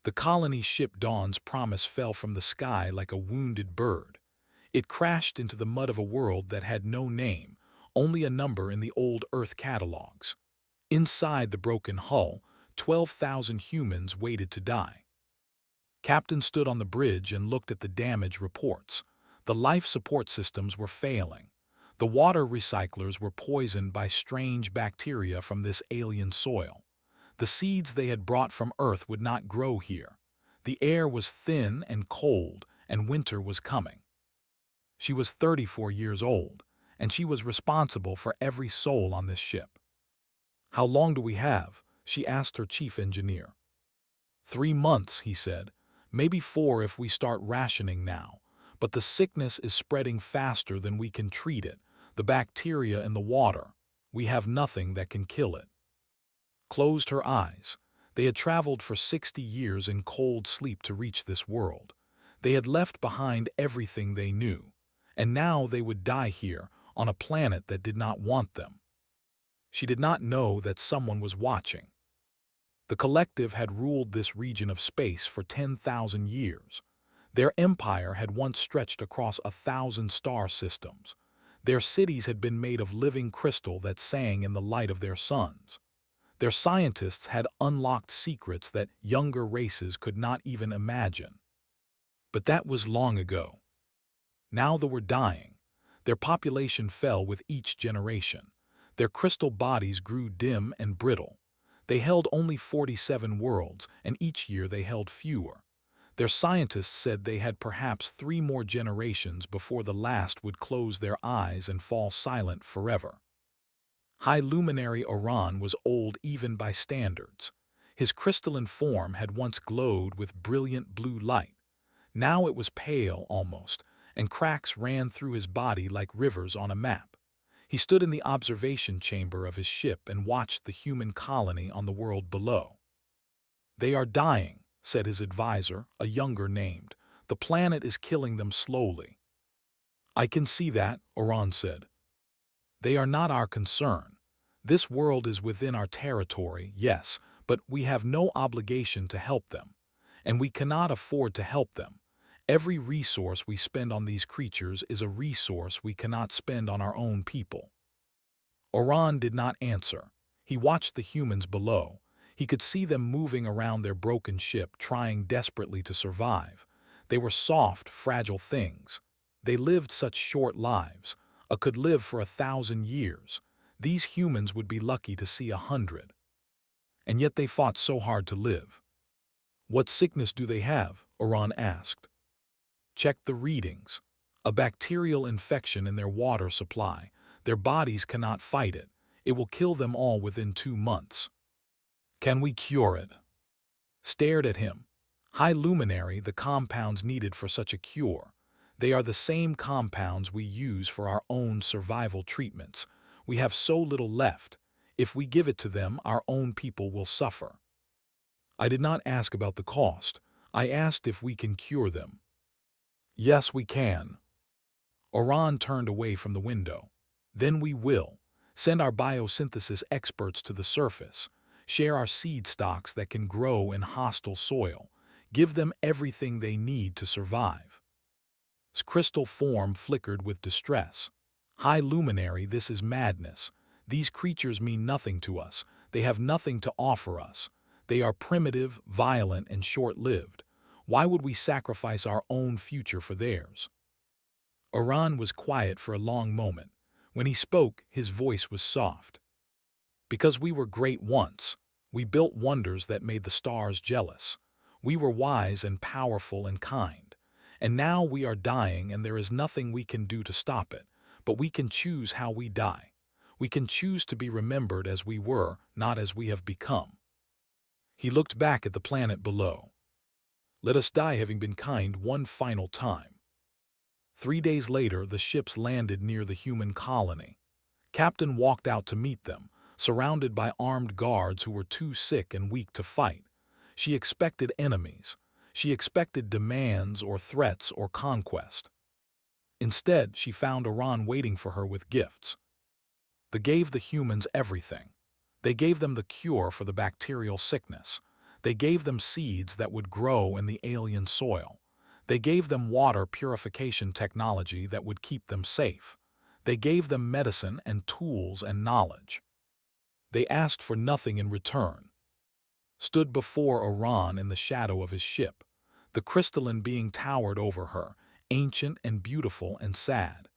The colony ship Dawn's promise fell from the sky like a wounded bird. It crashed into the mud of a world that had no name, only a number in the old Earth catalogs. Inside the broken hull, 12,000 humans waited to die. Captain stood on the bridge and looked at the damage reports. The life support systems were failing. The water recyclers were poisoned by strange bacteria from this alien soil. The seeds they had brought from Earth would not grow here. The air was thin and cold, and winter was coming. She was 34 years old, and she was responsible for every soul on this ship. "How long do we have?" she asked her chief engineer. 3 months, he said. "Maybe 4 if we start rationing now. But the sickness is spreading faster than we can treat it. The bacteria in the water. We have nothing that can kill it." Closed her eyes. They had traveled for 60 years in cold sleep to reach this world. They had left behind everything they knew. And now they would die here, on a planet that did not want them. She did not know that someone was watching. The collective had ruled this region of space for 10,000 years. Their empire had once stretched across 1,000 star systems. Their cities had been made of living crystal that sang in the light of their suns. Their scientists had unlocked secrets that younger races could not even imagine. But that was long ago. Now they were dying. Their population fell with each generation. Their crystal bodies grew dim and brittle. They held only 47 worlds, and each year they held fewer. Their scientists said they had perhaps 3 more generations before the last would close their eyes and fall silent forever. High Luminary Oran was old even by standards. His crystalline form had once glowed with brilliant blue light. Now it was pale almost, and cracks ran through his body like rivers on a map. He stood in the observation chamber of his ship and watched the human colony on the world below. "They are dying," said his advisor, a younger named. "The planet is killing them slowly." "I can see that," Oran said. "They are not our concern. This world is within our territory, yes, but we have no obligation to help them. And we cannot afford to help them. Every resource we spend on these creatures is a resource we cannot spend on our own people." Oran did not answer. He watched the humans below. He could see them moving around their broken ship, trying desperately to survive. They were soft, fragile things. They lived such short lives. Could live for 1,000 years. These humans would be lucky to see 100. And yet they fought so hard to live. "What sickness do they have?" Oran asked. "Check the readings. A bacterial infection in their water supply. Their bodies cannot fight it. It will kill them all within 2 months. Can we cure it?" Stared at him. "High Luminary, the compounds needed for such a cure. They are the same compounds we use for our own survival treatments. We have so little left. If we give it to them, our own people will suffer." "I did not ask about the cost. I asked if we can cure them." "Yes, we can." Oran turned away from the window. "Then we will. Send our biosynthesis experts to the surface. Share our seed stocks that can grow in hostile soil. Give them everything they need to survive." His crystal form flickered with distress. "High Luminary, this is madness. These creatures mean nothing to us. They have nothing to offer us. They are primitive, violent, and short-lived. Why would we sacrifice our own future for theirs?" Oran was quiet for a long moment. When he spoke, his voice was soft. "Because we were great once. We built wonders that made the stars jealous. We were wise and powerful and kind. And now we are dying, and there is nothing we can do to stop it. But we can choose how we die. We can choose to be remembered as we were, not as we have become." He looked back at the planet below. "Let us die having been kind one final time." 3 days later, the ships landed near the human colony. Captain walked out to meet them, surrounded by armed guards who were too sick and weak to fight. She expected enemies. She expected demands or threats or conquest. Instead, she found Oran waiting for her with gifts. They gave the humans everything. They gave them the cure for the bacterial sickness. They gave them seeds that would grow in the alien soil. They gave them water purification technology that would keep them safe. They gave them medicine and tools and knowledge. They asked for nothing in return. Stood before Orion in the shadow of his ship. The crystalline being towered over her, ancient and beautiful and sad.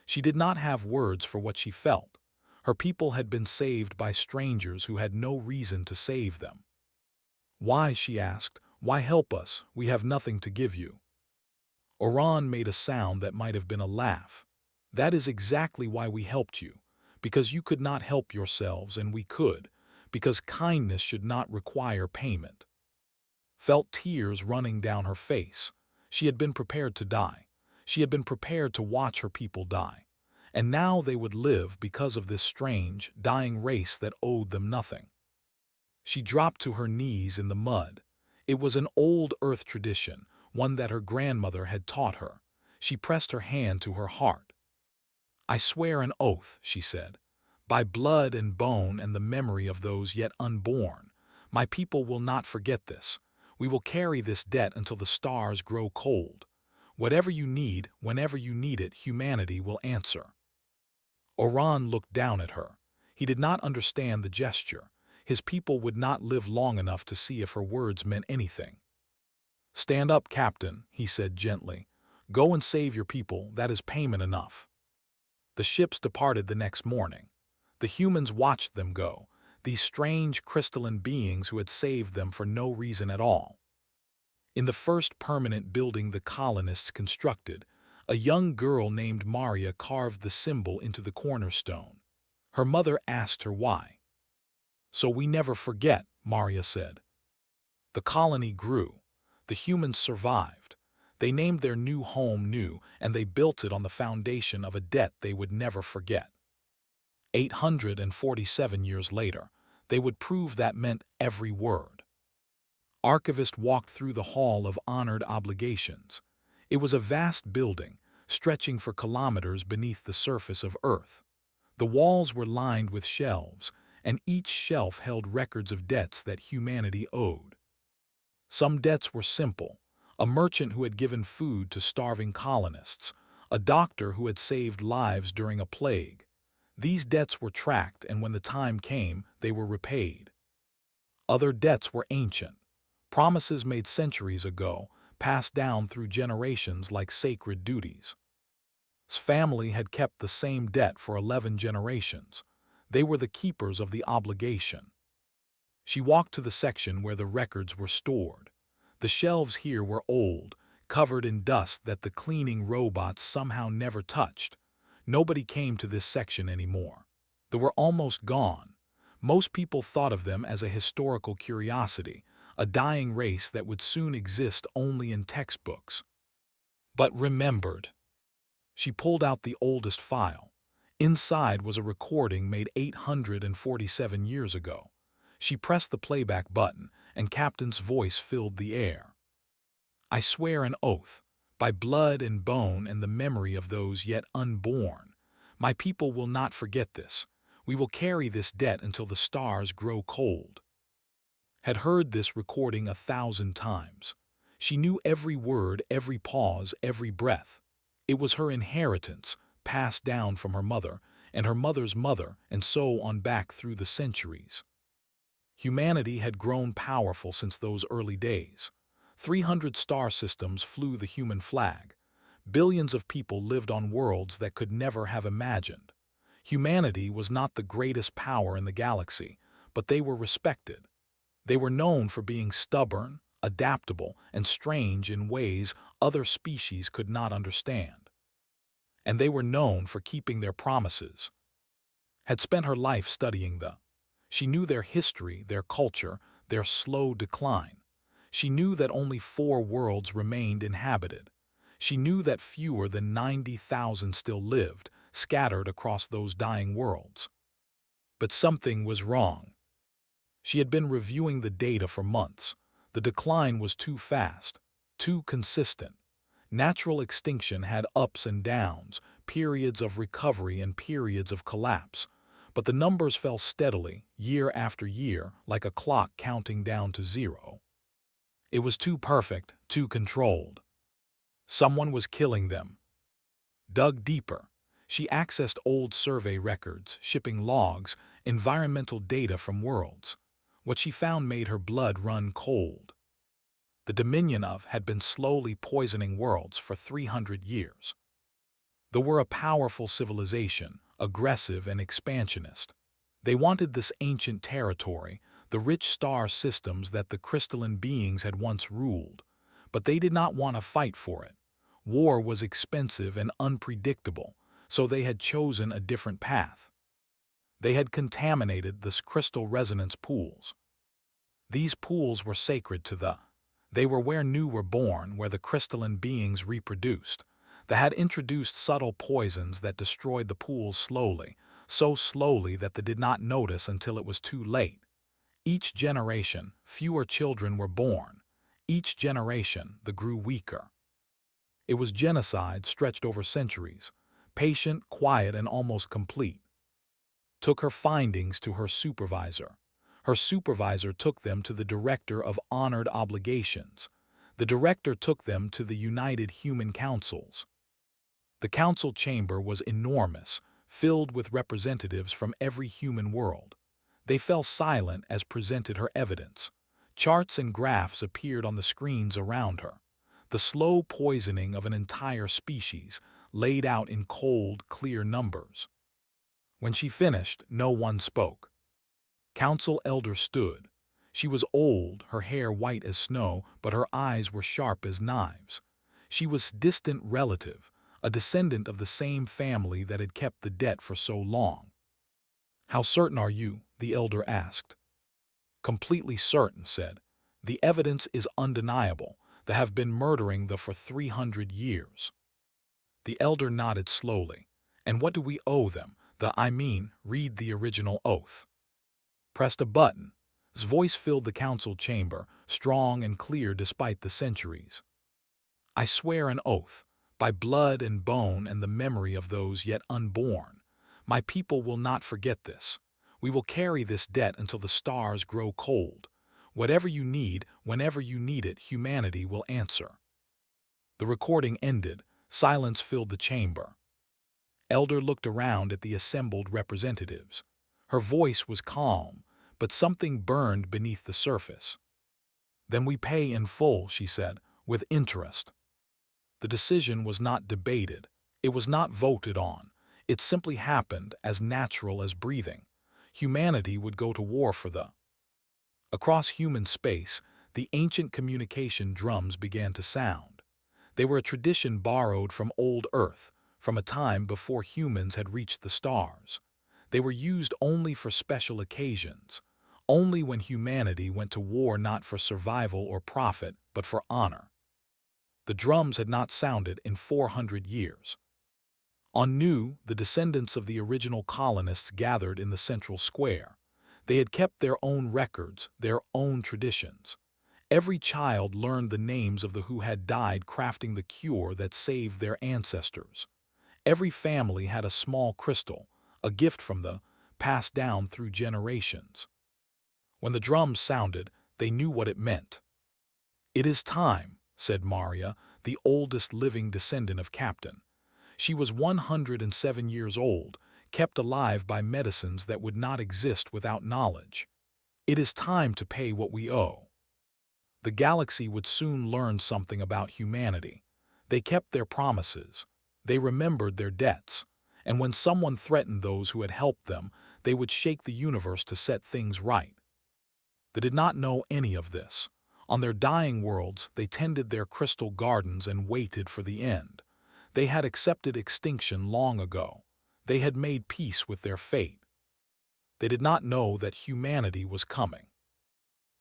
She did not have words for what she felt. Her people had been saved by strangers who had no reason to save them. Why, she asked, why help us? We have nothing to give you. Orion made a sound that might have been a laugh. That is exactly why we helped you. Because you could not help yourselves and we could. Because kindness should not require payment. Felt tears running down her face. She had been prepared to die. She had been prepared to watch her people die. And now they would live because of this strange, dying race that owed them nothing. She dropped to her knees in the mud. It was an old earth tradition, one that her grandmother had taught her. She pressed her hand to her heart. I swear an oath, she said, by blood and bone and the memory of those yet unborn. My people will not forget this. We will carry this debt until the stars grow cold. Whatever you need, whenever you need it, humanity will answer. Orion looked down at her. He did not understand the gesture. His people would not live long enough to see if her words meant anything. Stand up, Captain, he said gently. Go and save your people, that is payment enough. The ships departed the next morning. The humans watched them go, these strange crystalline beings who had saved them for no reason at all. In the first permanent building the colonists constructed, a young girl named Maria carved the symbol into the cornerstone. Her mother asked her why. So we never forget, Maria said. The colony grew. The humans survived. They named their new home New, and they built it on the foundation of a debt they would never forget. 847 years later, they would prove that meant every word. Archivist walked through the Hall of Honored Obligations. It was a vast building, stretching for kilometers beneath the surface of Earth. The walls were lined with shelves, and each shelf held records of debts that humanity owed. Some debts were simple: a merchant who had given food to starving colonists, a doctor who had saved lives during a plague. These debts were tracked, and when the time came, they were repaid. Other debts were ancient, promises made centuries ago, passed down through generations like sacred duties. His family had kept the same debt for 11 generations. They were the keepers of the obligation. She walked to the section where the records were stored. The shelves here were old, covered in dust that the cleaning robots somehow never touched. Nobody came to this section anymore. They were almost gone. Most people thought of them as a historical curiosity, a dying race that would soon exist only in textbooks. But remembered. She pulled out the oldest file. Inside was a recording made 847 years ago. She pressed the playback button, and Captain's voice filled the air. I swear an oath, by blood and bone and the memory of those yet unborn. My people will not forget this. We will carry this debt until the stars grow cold. Had heard this recording 1,000 times. She knew every word, every pause, every breath. It was her inheritance, passed down from her mother, and her mother's mother, and so on back through the centuries. Humanity had grown powerful since those early days. 300 star systems flew the human flag. Billions of people lived on worlds that could never have imagined. Humanity was not the greatest power in the galaxy, but they were respected. They were known for being stubborn, adaptable, and strange in ways other species could not understand. And they were known for keeping their promises. Had spent her life studying them. She knew their history, their culture, their slow decline. She knew that only 4 worlds remained inhabited. She knew that fewer than 90,000 still lived, scattered across those dying worlds. But something was wrong. She had been reviewing the data for months. The decline was too fast, too consistent. Natural extinction had ups and downs, periods of recovery and periods of collapse. But the numbers fell steadily, year after year, like a clock counting down to 0. It was too perfect, too controlled. Someone was killing them. Dug deeper, she accessed old survey records, shipping logs, environmental data from worlds. What she found made her blood run cold. The Dominion of had been slowly poisoning worlds for 300 years. They were a powerful civilization, aggressive and expansionist. They wanted this ancient territory, the rich star systems that the crystalline beings had once ruled, but they did not want to fight for it. War was expensive and unpredictable, so they had chosen a different path. They had contaminated the crystal resonance pools. These pools were sacred to the. They were where new were born, where the crystalline beings reproduced. They had introduced subtle poisons that destroyed the pools slowly, so slowly that they did not notice until it was too late. Each generation, fewer children were born. Each generation, they grew weaker. It was genocide stretched over centuries, patient, quiet, and almost complete. Took her findings to her supervisor. Her supervisor took them to the Director of Honored Obligations. The Director took them to the United Human Councils. The council chamber was enormous, filled with representatives from every human world. They fell silent as presented her evidence. Charts and graphs appeared on the screens around her. The slow poisoning of an entire species, laid out in cold, clear numbers. When she finished, no one spoke. Council elder stood. She was old, her hair white as snow, but her eyes were sharp as knives. She was distant relative, a descendant of the same family that had kept the debt for so long. "How certain are you?" the elder asked. "Completely certain," said. "The evidence is undeniable. They have been murdering the for 300 years." The elder nodded slowly. "And what do we owe them? Read the original oath." Pressed a button. His voice filled the council chamber, strong and clear despite the centuries. "I swear an oath, by blood and bone and the memory of those yet unborn. My people will not forget this. We will carry this debt until the stars grow cold. Whatever you need, whenever you need it, humanity will answer." The recording ended. Silence filled the chamber. Elder looked around at the assembled representatives. Her voice was calm, but something burned beneath the surface. "Then we pay in full," she said, "with interest." The decision was not debated. It was not voted on. It simply happened, as natural as breathing. Humanity would go to war for the. Across human space, the ancient communication drums began to sound. They were a tradition borrowed from old Earth, from a time before humans had reached the stars. They were used only for special occasions, only when humanity went to war not for survival or profit, but for honor. The drums had not sounded in 400 years. On Nu, the descendants of the original colonists gathered in the central square. They had kept their own records, their own traditions. Every child learned the names of the who had died crafting the cure that saved their ancestors. Every family had a small crystal, a gift from the, passed down through generations. When the drums sounded, they knew what it meant. "It is time," said Maria, the oldest living descendant of Captain. She was 107 years old, kept alive by medicines that would not exist without knowledge. "It is time to pay what we owe." The galaxy would soon learn something about humanity. They kept their promises. They remembered their debts. And when someone threatened those who had helped them, they would shake the universe to set things right. They did not know any of this. On their dying worlds, they tended their crystal gardens and waited for the end. They had accepted extinction long ago. They had made peace with their fate. They did not know that humanity was coming.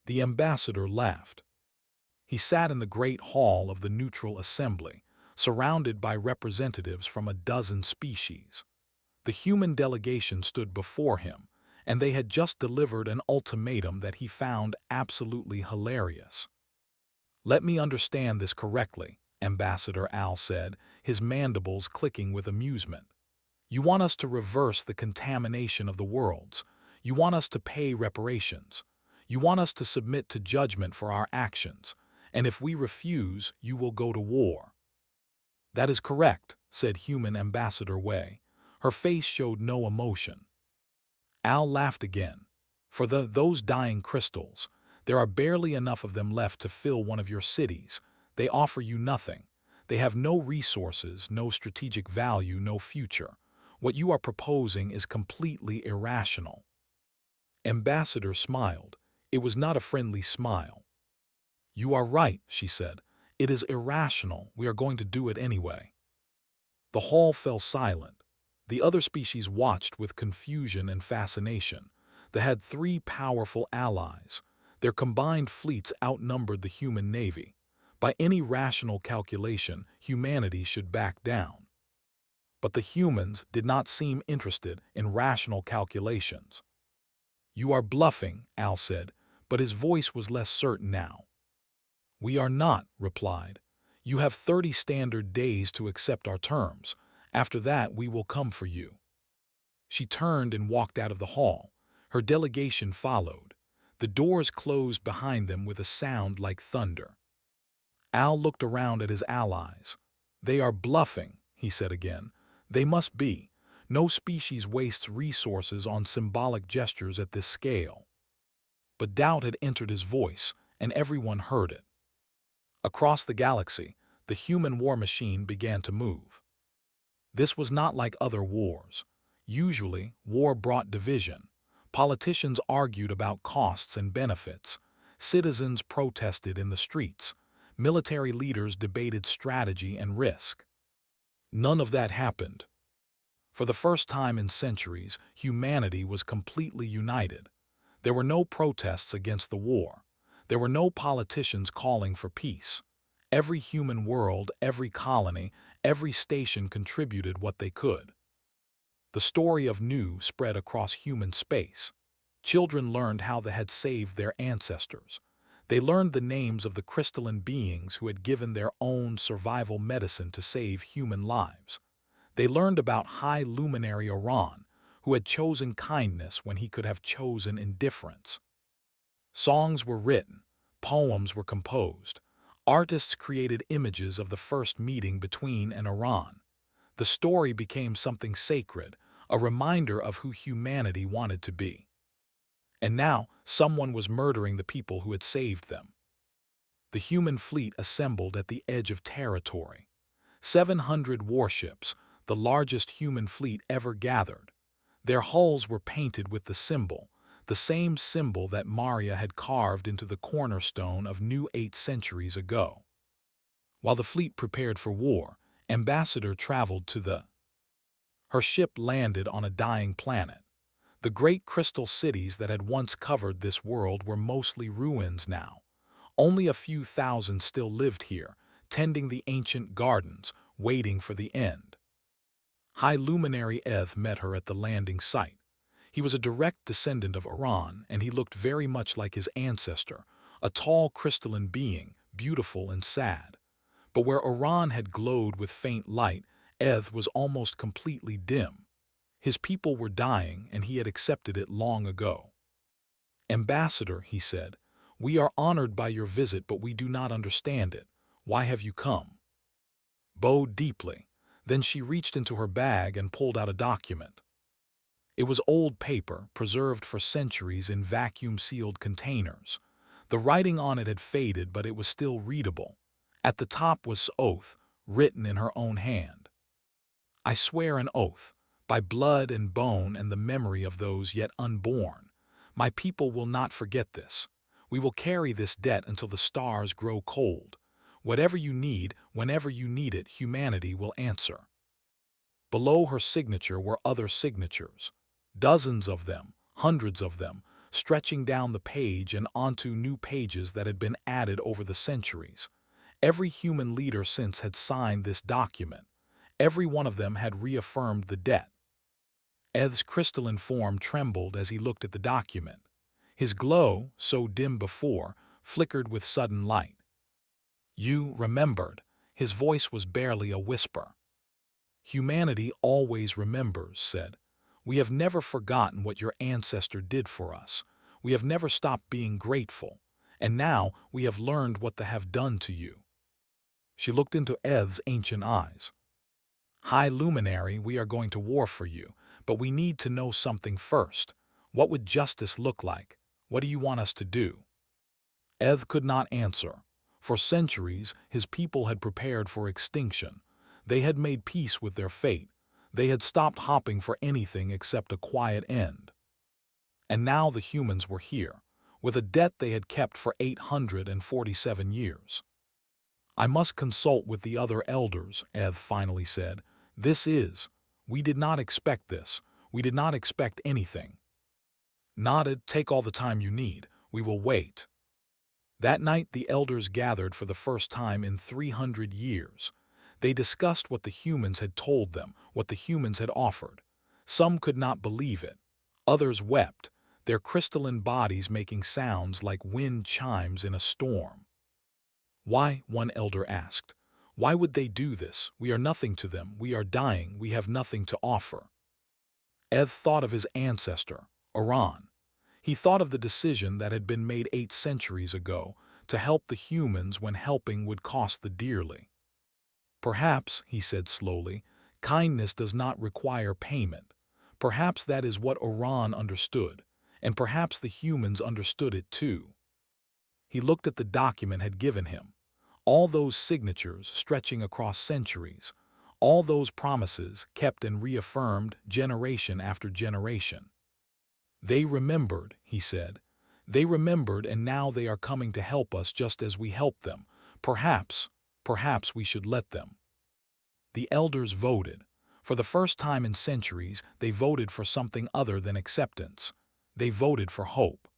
The ambassador laughed. He sat in the great hall of the Neutral Assembly, surrounded by representatives from a dozen species. The human delegation stood before him, and they had just delivered an ultimatum that he found absolutely hilarious. "Let me understand this correctly," Ambassador Al said, his mandibles clicking with amusement. "You want us to reverse the contamination of the worlds. You want us to pay reparations. You want us to submit to judgment for our actions. and if we refuse, you will go to war." "That is correct," said human Ambassador Wei. Her face showed no emotion. Al laughed again. "For those dying crystals, there are barely enough of them left to fill one of your cities. They offer you nothing. They have no resources, no strategic value, no future. What you are proposing is completely irrational." Ambassador smiled. It was not a friendly smile. "You are right," she said. "It is irrational. We are going to do it anyway." The hall fell silent. The other species watched with confusion and fascination. They had three powerful allies. Their combined fleets outnumbered the human navy. By any rational calculation, humanity should back down. But the humans did not seem interested in rational calculations. "You are bluffing," Al said, but his voice was less certain now. "We are not," replied. "You have 30 standard days to accept our terms. After that, we will come for you." She turned and walked out of the hall. Her delegation followed. The doors closed behind them with a sound like thunder. Al looked around at his allies. "They are bluffing," he said again. "They must be. No species wastes resources on symbolic gestures at this scale." But doubt had entered his voice, and everyone heard it. Across the galaxy, the human war machine began to move. This was not like other wars. Usually, war brought division. Politicians argued about costs and benefits. Citizens protested in the streets. Military leaders debated strategy and risk. None of that happened. For the first time in centuries, humanity was completely united. There were no protests against the war. There were no politicians calling for peace. Every human world, every colony, every station contributed what they could. The story of Nu spread across human space. Children learned how they had saved their ancestors. They learned the names of the crystalline beings who had given their own survival medicine to save human lives. They learned about High Luminary Iran, who had chosen kindness when he could have chosen indifference. Songs were written, poems were composed. Artists created images of the first meeting between and Iran. The story became something sacred, a reminder of who humanity wanted to be. And now, someone was murdering the people who had saved them. The human fleet assembled at the edge of territory. 700 warships, the largest human fleet ever gathered. Their hulls were painted with the same symbol that Maria had carved into the cornerstone of Nu 8 centuries ago. While the fleet prepared for war, Ambassador traveled to her ship landed on a dying planet. The great crystal cities that had once covered this world were mostly ruins now. Only a few thousand still lived here, tending the ancient gardens, waiting for the end. High Luminary Eth met her at the landing site. He was a direct descendant of Iran, and he looked very much like his ancestor, a tall crystalline being, beautiful and sad. But where Iran had glowed with faint light, Eth was almost completely dim. His people were dying, and he had accepted it long ago. "Ambassador," he said, "we are honored by your visit, but we do not understand it. Why have you come?" Bowed deeply. Then she reached into her bag and pulled out a document. It was old paper, preserved for centuries in vacuum-sealed containers. The writing on it had faded, but it was still readable. At the top was oath, written in her own hand. "I swear an oath, by blood and bone and the memory of those yet unborn. My people will not forget this. We will carry this debt until the stars grow cold. Whatever you need, whenever you need it, humanity will answer." Below her signature were other signatures. Dozens of them, hundreds of them, stretching down the page and onto new pages that had been added over the centuries. Every human leader since had signed this document. Every one of them had reaffirmed the debt. Eth's crystalline form trembled as he looked at the document. His glow, so dim before, flickered with sudden light. "You remembered." His voice was barely a whisper. "Humanity always remembers," said. "We have never forgotten what your ancestor did for us. We have never stopped being grateful. And now we have learned what they have done to you." She looked into Ev's ancient eyes. "High Luminary, we are going to war for you, but we need to know something first. What would justice look like? What do you want us to do?" Ev could not answer. For centuries, his people had prepared for extinction. They had made peace with their fate. They had stopped hopping for anything except a quiet end. And now the humans were here, with a debt they had kept for 847 years. "I must consult with the other elders," Ev finally said. We did not expect this. We did not expect anything." Nodded, "Take all the time you need. We will wait." That night the elders gathered for the first time in 300 years. They discussed what the humans had told them, what the humans had offered. Some could not believe it. Others wept, their crystalline bodies making sounds like wind chimes in a storm. "Why?" one elder asked. "Why would they do this? We are nothing to them. We are dying. We have nothing to offer." Ev thought of his ancestor, Oran. He thought of the decision that had been made 8 centuries ago to help the humans when helping would cost them dearly. "Perhaps," he said slowly, "kindness does not require payment. Perhaps that is what Oran understood, and perhaps the humans understood it too." He looked at the document had given him. All those signatures stretching across centuries, all those promises kept and reaffirmed generation after generation. "They remembered," he said. "They remembered, and now they are coming to help us just as we helped them. Perhaps we should let them." The elders voted. For the first time in centuries, they voted for something other than acceptance. They voted for hope.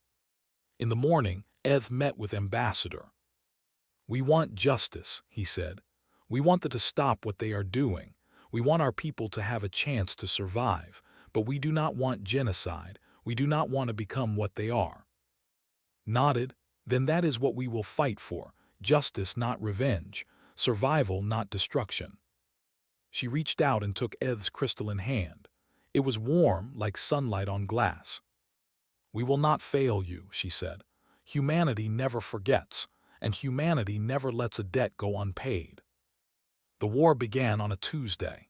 In the morning, Ev met with Ambassador. "We want justice," he said. "We want them to stop what they are doing. We want our people to have a chance to survive, but we do not want genocide. We do not want to become what they are." Nodded, "Then that is what we will fight for. Justice, not revenge. Survival, not destruction." She reached out and took Ev's crystalline hand. It was warm, like sunlight on glass. "We will not fail you," she said. "Humanity never forgets, and humanity never lets a debt go unpaid." The war began on a Tuesday.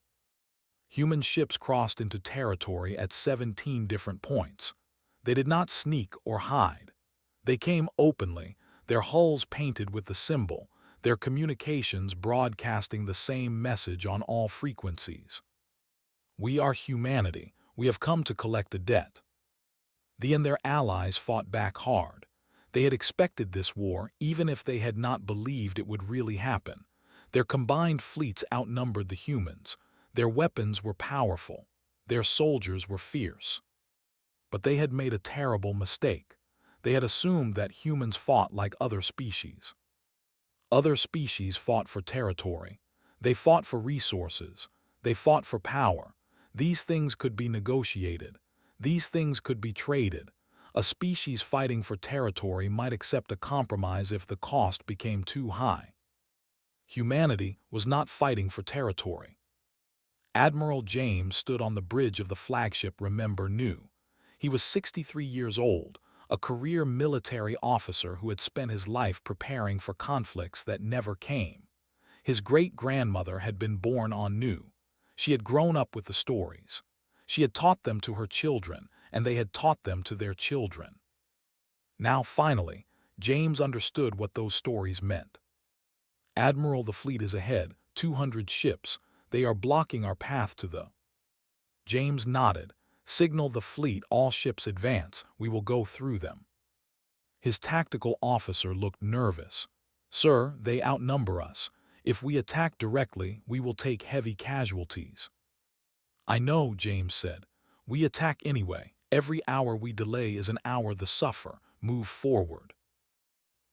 Human ships crossed into territory at 17 different points. They did not sneak or hide. They came openly, their hulls painted with the symbol, their communications broadcasting the same message on all frequencies. "We are humanity. We have come to collect a debt." They and their allies fought back hard. They had expected this war, even if they had not believed it would really happen. Their combined fleets outnumbered the humans. Their weapons were powerful. Their soldiers were fierce. But they had made a terrible mistake. They had assumed that humans fought like other species. Other species fought for territory. They fought for resources. They fought for power. These things could be negotiated. These things could be traded. A species fighting for territory might accept a compromise if the cost became too high. Humanity was not fighting for territory. Admiral James stood on the bridge of the flagship Remember New. He was 63 years old, a career military officer who had spent his life preparing for conflicts that never came. His great-grandmother had been born on New. She had grown up with the stories. She had taught them to her children, and they had taught them to their children. Now, finally, James understood what those stories meant. "Admiral, the fleet is ahead, 200 ships. They are blocking our path to the—" James nodded. "Signal the fleet, all ships advance. We will go through them." His tactical officer looked nervous. "Sir, they outnumber us. If we attack directly, we will take heavy casualties." "I know," James said. "We attack anyway. Every hour we delay is an hour the suffer. Move forward."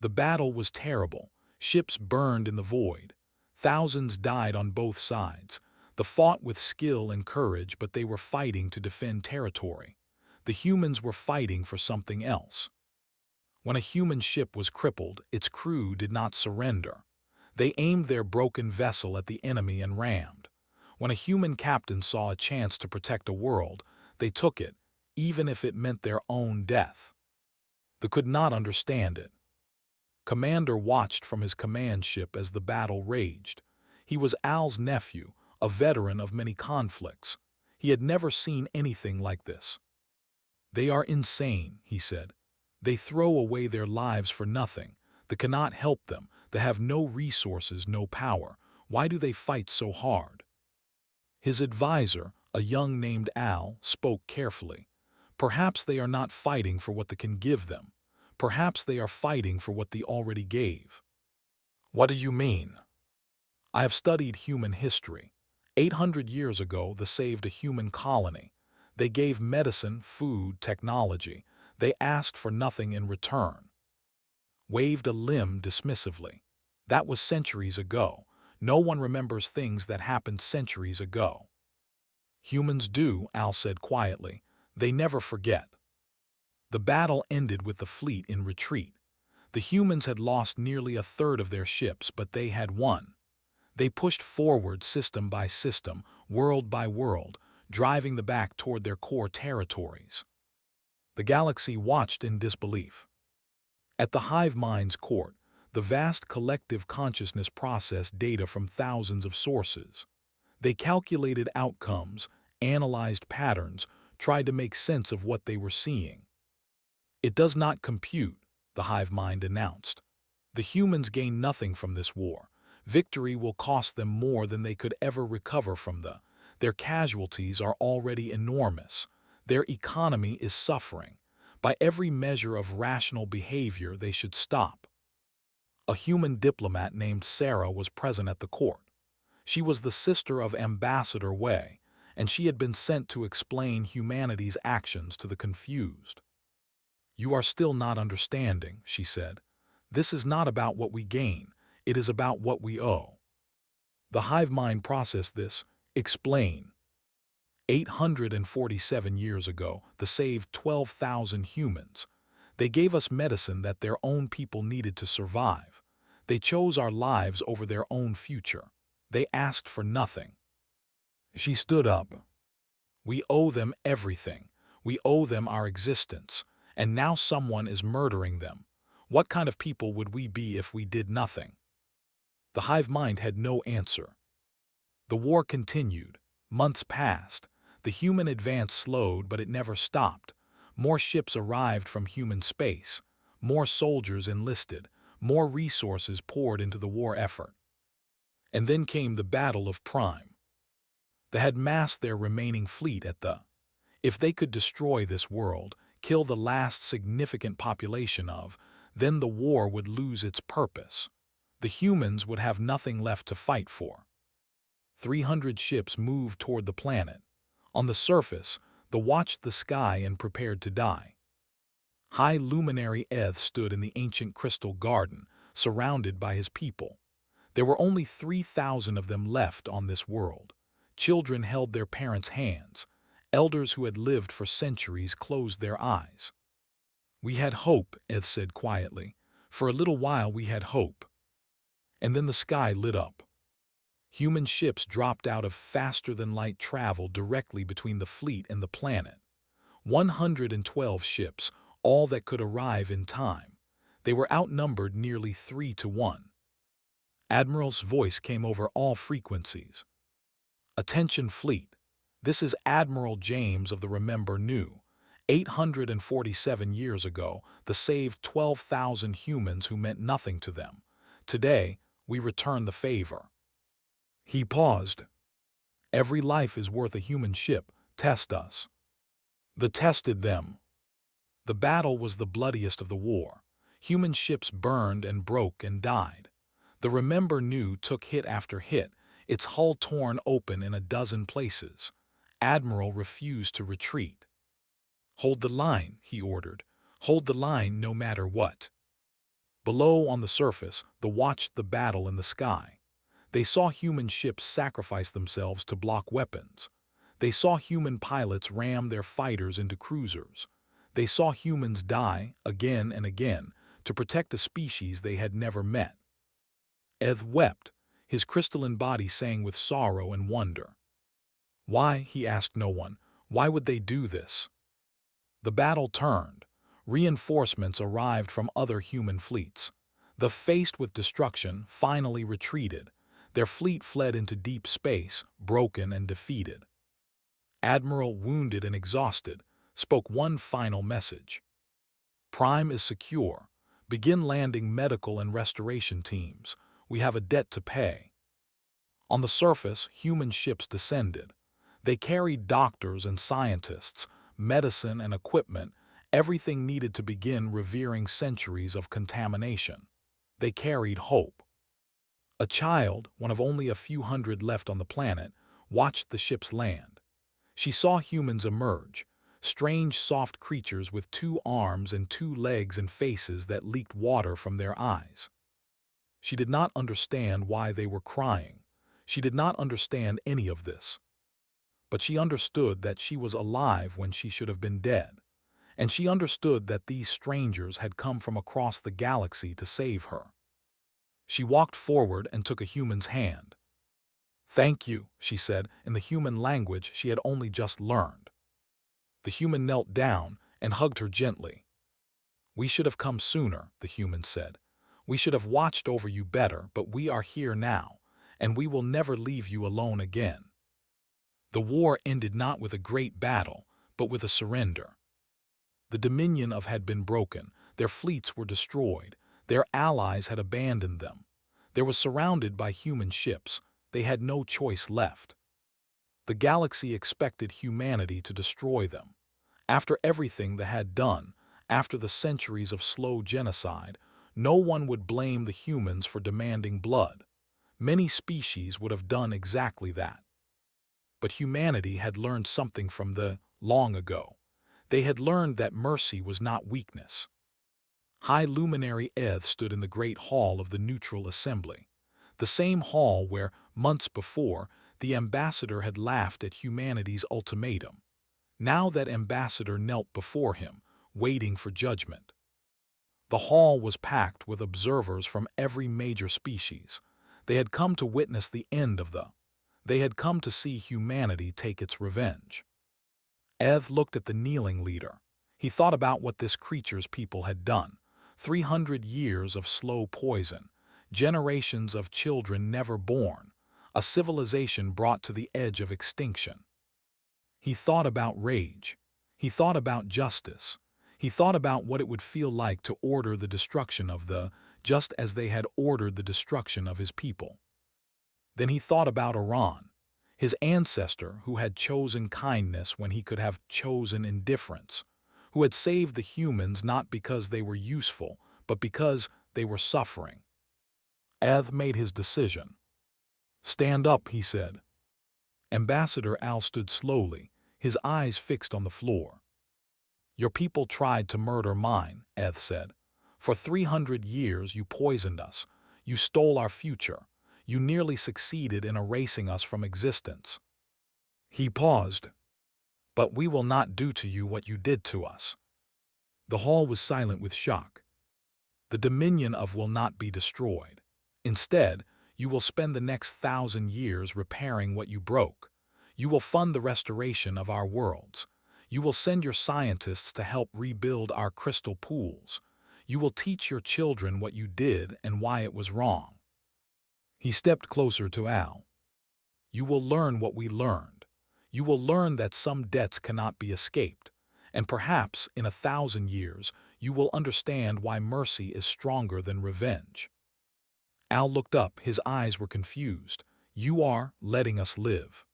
The battle was terrible. Ships burned in the void. Thousands died on both sides. They fought with skill and courage, but they were fighting to defend territory. The humans were fighting for something else. When a human ship was crippled, its crew did not surrender. They aimed their broken vessel at the enemy and rammed. When a human captain saw a chance to protect a world, they took it, even if it meant their own death. They could not understand it. Commander watched from his command ship as the battle raged. He was Al's nephew, a veteran of many conflicts. He had never seen anything like this. "They are insane," he said. "They throw away their lives for nothing. They cannot help them. They have no resources, no power. Why do they fight so hard?" His advisor, a young named Al, spoke carefully. "Perhaps they are not fighting for what they can give them. Perhaps they are fighting for what they already gave." "What do you mean?" "I have studied human history. 800 years ago, they saved a human colony. They gave medicine, food, technology. They asked for nothing in return." Waved a limb dismissively. "That was centuries ago. No one remembers things that happened centuries ago." "Humans do," Al said quietly. "They never forget." The battle ended with the fleet in retreat. The humans had lost nearly a third of their ships, but they had won. They pushed forward system by system, world by world, driving them back toward their core territories. The galaxy watched in disbelief. At the hive mind's court, the vast collective consciousness processed data from thousands of sources. They calculated outcomes, analyzed patterns, tried to make sense of what they were seeing. "It does not compute," the hive mind announced. "The humans gain nothing from this war. Victory will cost them more than they could ever recover from their casualties are already enormous. Their economy is suffering. By every measure of rational behavior, they should stop." A human diplomat named Sarah was present at the court. She was the sister of Ambassador Wei, and she had been sent to explain humanity's actions to the confused. "You are still not understanding," she said. "This is not about what we gain. It is about what we owe." The hive mind processed this. "Explain." 847 years ago, they saved 12,000 humans. They gave us medicine that their own people needed to survive. They chose our lives over their own future. They asked for nothing. She stood up. "We owe them everything. We owe them our existence. And now someone is murdering them. What kind of people would we be if we did nothing?" The hive mind had no answer. The war continued. Months passed. The human advance slowed, but it never stopped. More ships arrived from human space. More soldiers enlisted. More resources poured into the war effort. And then came the Battle of Prime. They had massed their remaining fleet at the... If they could destroy this world, kill the last significant population of, then the war would lose its purpose. The humans would have nothing left to fight for. 300 ships moved toward the planet. On the surface, they watched the sky and prepared to die. High luminary Eth stood in the ancient crystal garden, surrounded by his people. There were only 3,000 of them left on this world. Children held their parents' hands. Elders who had lived for centuries closed their eyes. "We had hope," Eth said quietly. "For a little while we had hope." And then the sky lit up. Human ships dropped out of faster-than-light travel directly between the fleet and the planet. 112 ships, all that could arrive in time. They were outnumbered nearly 3-1. Admiral's voice came over all frequencies. "Attention fleet. This is Admiral James of the Remember New. 847 years ago, they saved 12,000 humans who meant nothing to them. Today, we return the favor." He paused. "Every life is worth a human ship. Test us." They tested them. The battle was the bloodiest of the war. Human ships burned and broke and died. The Remember New took hit after hit, its hull torn open in a dozen places. Admiral refused to retreat. "Hold the line," he ordered. "Hold the line no matter what." Below on the surface, they watched the battle in the sky. They saw human ships sacrifice themselves to block weapons. They saw human pilots ram their fighters into cruisers. They saw humans die, again and again, to protect a species they had never met. Eth wept. His crystalline body sang with sorrow and wonder. Why, he asked no one, why would they do this? The battle turned. Reinforcements arrived from other human fleets. The faced with destruction finally retreated. Their fleet fled into deep space, broken and defeated. Admiral, wounded and exhausted, spoke one final message. Prime is secure. Begin landing medical and restoration teams. We have a debt to pay. On the surface, human ships descended. They carried doctors and scientists, medicine and equipment, everything needed to begin revering centuries of contamination. They carried hope. A child, one of only a few hundred left on the planet, watched the ships land. She saw humans emerge, strange soft creatures with 2 arms and 2 legs and faces that leaked water from their eyes. She did not understand why they were crying. She did not understand any of this. But she understood that she was alive when she should have been dead. And she understood that these strangers had come from across the galaxy to save her. She walked forward and took a human's hand. "Thank you," she said in the human language she had only just learned. The human knelt down and hugged her gently. "We should have come sooner," the human said. "We should have watched over you better, but we are here now, and we will never leave you alone again." The war ended not with a great battle, but with a surrender. The dominion of had been broken, their fleets were destroyed, their allies had abandoned them. They were surrounded by human ships, they had no choice left. The galaxy expected humanity to destroy them. After everything they had done, after the centuries of slow genocide, no one would blame the humans for demanding blood. Many species would have done exactly that. But humanity had learned something from the long ago. They had learned that mercy was not weakness. High Luminary Eth stood in the great hall of the Neutral Assembly, the same hall where, months before, the ambassador had laughed at humanity's ultimatum. Now that ambassador knelt before him, waiting for judgment. The hall was packed with observers from every major species. They had come to witness the end of They had come to see humanity take its revenge. Eth looked at the kneeling leader. He thought about what this creature's people had done. 300 years of slow poison, generations of children never born, a civilization brought to the edge of extinction. He thought about rage. He thought about justice. He thought about what it would feel like to order the destruction of just as they had ordered the destruction of his people. Then he thought about Iran, his ancestor who had chosen kindness when he could have chosen indifference, who had saved the humans not because they were useful, but because they were suffering. Eth made his decision. "Stand up," he said. Ambassador Al stood slowly, his eyes fixed on the floor. "Your people tried to murder mine," Eth said. "For 300 years you poisoned us. You stole our future. You nearly succeeded in erasing us from existence." He paused. "But we will not do to you what you did to us." The hall was silent with shock. "The dominion of will not be destroyed. Instead, you will spend the next 1,000 years repairing what you broke. You will fund the restoration of our worlds. You will send your scientists to help rebuild our crystal pools. You will teach your children what you did and why it was wrong." He stepped closer to Al. "You will learn what we learned. You will learn that some debts cannot be escaped. And perhaps, in 1,000 years, you will understand why mercy is stronger than revenge." Al looked up, his eyes were confused. "You are letting us live."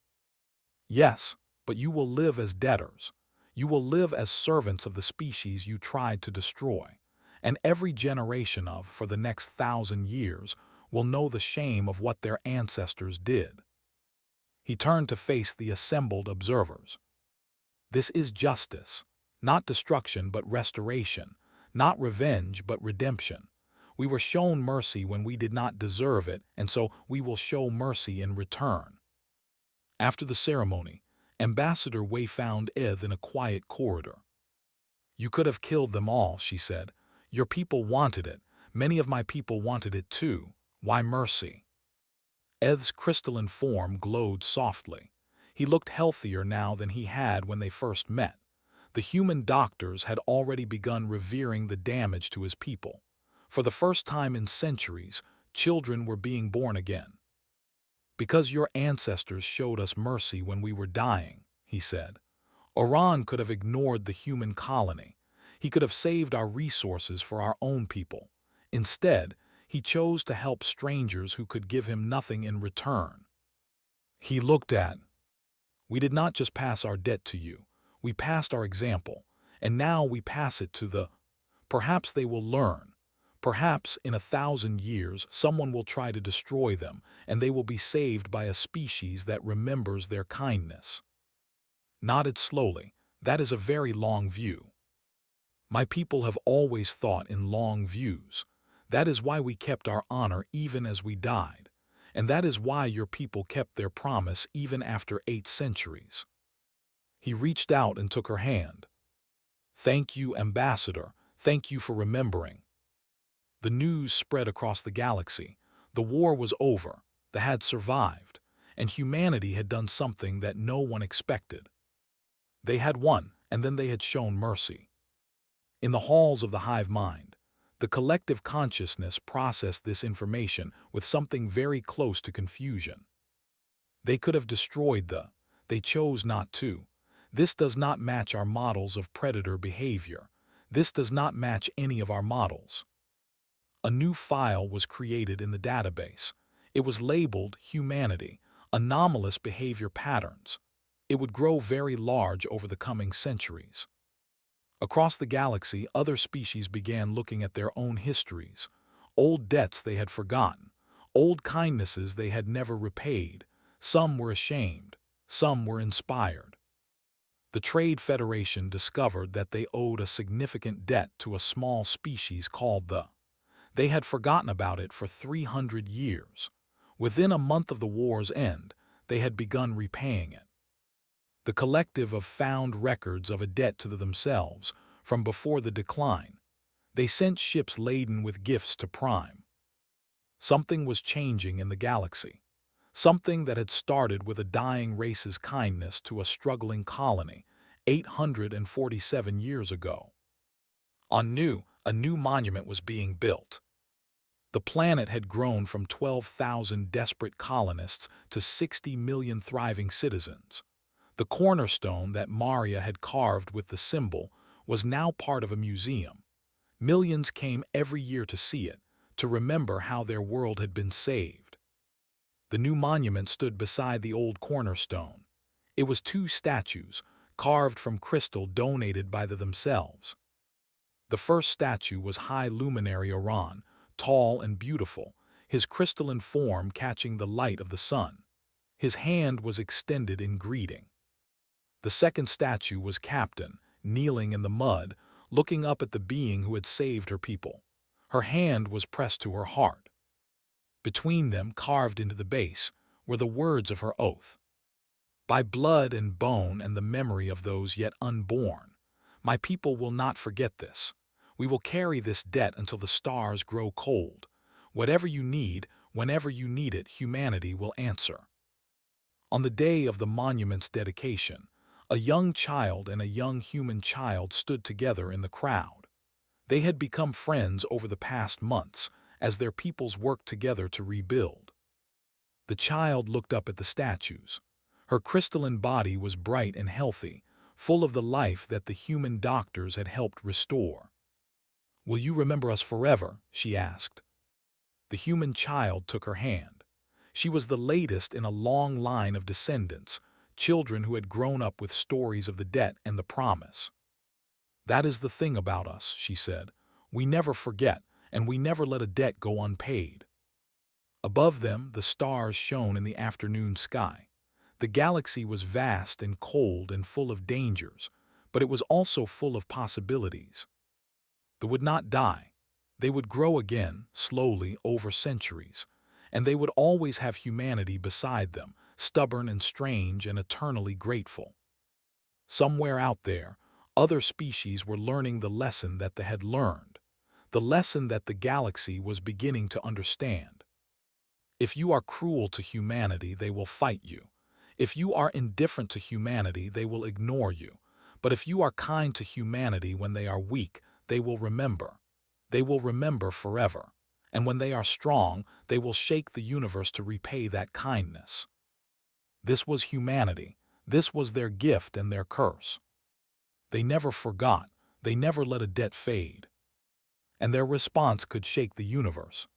"Yes, but you will live as debtors. You will live as servants of the species you tried to destroy. And every generation for the next 1,000 years, will know the shame of what their ancestors did." He turned to face the assembled observers. "This is justice. Not destruction but restoration. Not revenge but redemption. We were shown mercy when we did not deserve it, and so we will show mercy in return." After the ceremony, Ambassador Wei found Eth in a quiet corridor. "You could have killed them all," she said. "Your people wanted it. Many of my people wanted it too. Why mercy?" Eth's crystalline form glowed softly. He looked healthier now than he had when they first met. The human doctors had already begun revering the damage to his people. For the first time in centuries, children were being born again. Because your ancestors showed us mercy when we were dying, he said. Oran could have ignored the human colony. He could have saved our resources for our own people. Instead, he chose to help strangers who could give him nothing in return. He looked at, "We did not just pass our debt to you. We passed our example, and now we pass it to the... Perhaps they will learn. Perhaps in 1,000 years someone will try to destroy them, and they will be saved by a species that remembers their kindness." Nodded slowly. That is a very long view. My people have always thought in long views. That is why we kept our honor even as we died. And that is why your people kept their promise even after 8 centuries. He reached out and took her hand. "Thank you, Ambassador. Thank you for remembering." The news spread across the galaxy. The war was over, they had survived, and humanity had done something that no one expected. They had won, and then they had shown mercy. In the halls of the hive mind, the collective consciousness processed this information with something very close to confusion. They could have destroyed they chose not to. This does not match our models of predator behavior. This does not match any of our models. A new file was created in the database. It was labeled Humanity, Anomalous Behavior Patterns. It would grow very large over the coming centuries. Across the galaxy, other species began looking at their own histories, old debts they had forgotten, old kindnesses they had never repaid. Some were ashamed, some were inspired. The Trade Federation discovered that they owed a significant debt to a small species called the... They had forgotten about it for 300 years. Within a month of the war's end, they had begun repaying it. The collective of found records of a debt to themselves from before the decline. They sent ships laden with gifts to Prime. Something was changing in the galaxy. Something that had started with a dying race's kindness to a struggling colony 847 years ago. A new monument was being built. The planet had grown from 12,000 desperate colonists to 60 million thriving citizens. The cornerstone that Maria had carved with the symbol was now part of a museum. Millions came every year to see it, to remember how their world had been saved. The new monument stood beside the old cornerstone. It was 2 statues, carved from crystal donated by themselves. The first statue was High Luminary Oran, tall and beautiful, his crystalline form catching the light of the sun. His hand was extended in greeting. The second statue was Captain, kneeling in the mud, looking up at the being who had saved her people. Her hand was pressed to her heart. Between them, carved into the base, were the words of her oath. "By blood and bone and the memory of those yet unborn, my people will not forget this. We will carry this debt until the stars grow cold. Whatever you need, whenever you need it, humanity will answer." On the day of the monument's dedication, a young child and a young human child stood together in the crowd. They had become friends over the past months as their peoples worked together to rebuild. The child looked up at the statues. Her crystalline body was bright and healthy, full of the life that the human doctors had helped restore. "Will you remember us forever?" she asked. The human child took her hand. She was the latest in a long line of descendants, children who had grown up with stories of the debt and the promise. "That is the thing about us," she said. "We never forget, and we never let a debt go unpaid." Above them, the stars shone in the afternoon sky. The galaxy was vast and cold and full of dangers, but it was also full of possibilities. They would not die. They would grow again, slowly, over centuries, and they would always have humanity beside them, stubborn and strange and eternally grateful. Somewhere out there, other species were learning the lesson that they had learned, the lesson that the galaxy was beginning to understand. If you are cruel to humanity, they will fight you. If you are indifferent to humanity, they will ignore you. But if you are kind to humanity when they are weak, they will remember. they will remember forever. And when they are strong, they will shake the universe to repay that kindness. This was humanity. This was their gift and their curse. They never forgot. They never let a debt fade. And their response could shake the universe.